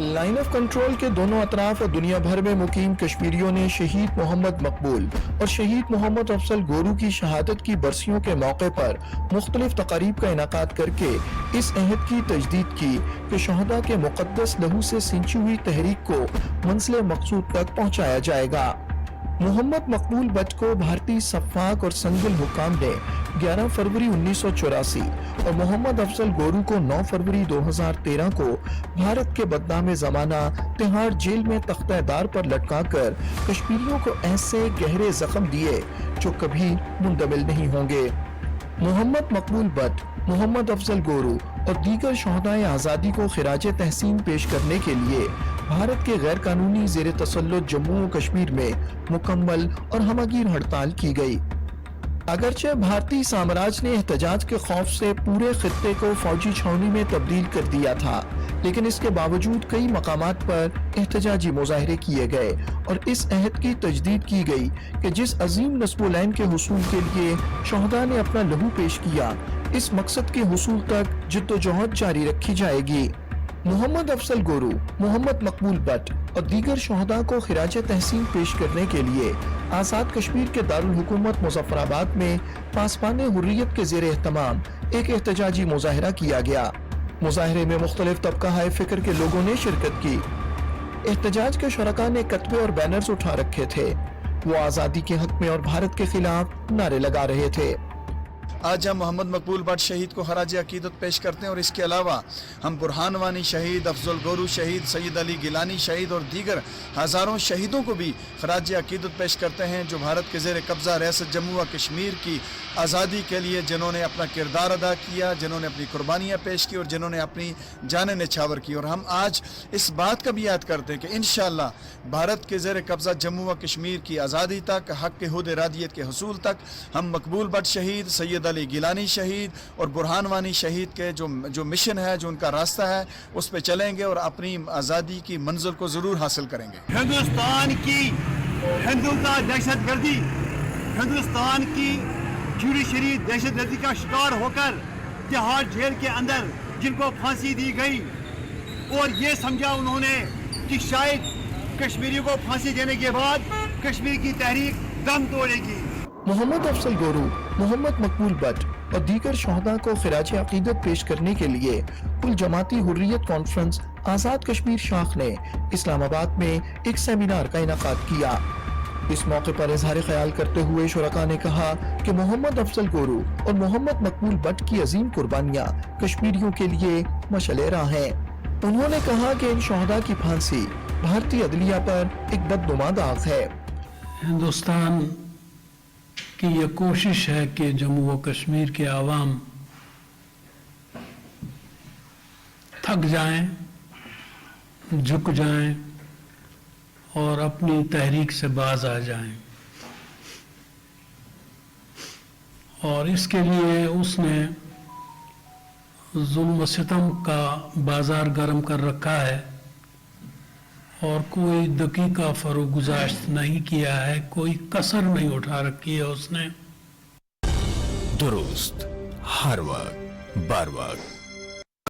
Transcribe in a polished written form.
Line of control के दोनों अतराफ और दुनिया भर में मुकीम कश्मीरियों ने शहीद मोहम्मद मकबूल और शहीद मोहम्मद अफजल गोरू की शहादत की बरसियों के मौके पर मुख्तलिफ तकारीब का इनाकाद करके इस अहद की तजदीद की कि शहदा के मुकद्दस लहू से सिंची हुई तहरीक को मंजिल मकसूद तक पहुँचाया जाएगा। मोहम्मद मकबूल बट को भारतीय सफ़ाक और संगुल हुकाम ने 11 फरवरी 1984 और मोहम्मद अफजल गोरू को 9 फरवरी 2013 को भारत के बदनाम ज़माना तिहाड़ जेल में तख्तेदार पर लटकाकर कश्मीरियों को ऐसे गहरे जख्म दिए जो कभी मुंदमिल नहीं होंगे। मोहम्मद मकबूल बट, मोहम्मद अफजल गोरू और दीगर शहदाए आज़ादी को खिराज तहसीन पेश करने के लिए भारत के गैर कानूनी ज़ेर तसल्लुत जम्मू और कश्मीर में मुकम्मल और हमगीर हड़ताल की गई। अगरचे भारतीय साम्राज्य ने एहतजाज के खौफ से पूरे खित्ते को फौजी छावनी में तब्दील कर दिया था, लेकिन इसके बावजूद कई मकामात पर एहतजाजी मुजाहरे किए गए और इस अहद की तजदीद की गई कि जिस अजीम नस्बुलैन के हुसूल के लिए शहदा ने अपना लहू पेश किया, इस मकसद के हुसूल तक जिद्दोजहद जारी रखी जाएगी। मोहम्मद अफजल गोरू, मोहम्मद मकबूल बट और दीगर शहदा को खिराज तहसीन पेश करने के लिए आज़ाद कश्मीर के दारुल हुकूमत मुजफ्फराबाद में पासबान हुर्रियत के ज़ेर एहतमाम एक एहतजाजी मुजाहरा किया गया। मुजाहरे में मुख्तलिफ तबका फिक्र के लोगों ने शिरकत की। एहतजाज के शुरका ने कतबे और बैनर्स उठा रखे थे। वो आज़ादी के हक में और भारत के खिलाफ नारे लगा रहे थे। आज हम मोहम्मद मकबूल बट शहीद को खराज अकीदत पेश करते हैं और इसके अलावा हम बुरहान वानी शहीद, अफजल गोरू शहीद, सैयद अली गिलानी शहीद और दीगर हज़ारों शहीदों को भी खराज अकीदत पेश करते हैं जो भारत के ज़ेर कब्ज़ा रियासत जम्मू व कश्मीर की आज़ादी के लिए जिन्होंने अपना किरदार अदा किया, जिन्होंने अपनी कुर्बानियाँ पेश की और जिन्होंने अपनी जानें निछावर की। और हम आज इस बात का भी याद करते हैं कि इंशाअल्लाह भारत के ज़ेर कब्ज़ा जम्मू व कश्मीर की आज़ादी तक, हक़ के हुद इरादियत के हसूल तक हम मकबूल बट शहीद, सैयद अली गिलानी शहीद और बुरहान वानी शहीद के जो मिशन है, जो उनका रास्ता है, उस पे चलेंगे और अपनी आज़ादी की मंजिल को ज़रूर हासिल करेंगे। हिंदुस्तान की हिंदुता दहशतगर्दी, हिंदुस्तान की जुडिशरी दहशतगर्दी का शिकार होकर तिहाड़ जेल के अंदर जिनको फांसी दी गई और ये समझा उन्होंने कि शायद कश्मीरियों को फांसी देने के बाद कश्मीर की तहरीक दम तोड़ेगी। मोहम्मद अफजल गोरू, मोहम्मद मकबूल बट और दीगर शहदा को खिराज अकीदत पेश करने के लिए कुल जमाती हुर्रियत कॉन्फ्रेंस आज़ाद कश्मीर शाख ने इस्लामाबाद में एक सेमिनार का इनाकाद किया। इस मौके पर इजहार ख्याल करते हुए शुरका ने कहा कि मोहम्मद अफजल गोरू और मोहम्मद मकबूल बट की अजीम कुर्बानियाँ कश्मीरियों के लिए मशअले राह हैं। उन्होंने कहा कि इन शहदा की फांसी भारतीय अदलिया पर एक बदनुमा दाग है। हिंदुस्तान कि यह कोशिश है कि जम्मू व कश्मीर के आवाम थक जाएं, झुक जाएं और अपनी तहरीक से बाज आ जाएं, और इसके लिए उसने जुल्म सितम का बाजार गर्म कर रखा है और कोई दकीका फरोगुजाश्त नहीं किया है, कोई कसर नहीं उठा रखी है उसने। दुरुस्त हर वक्त बार वक्त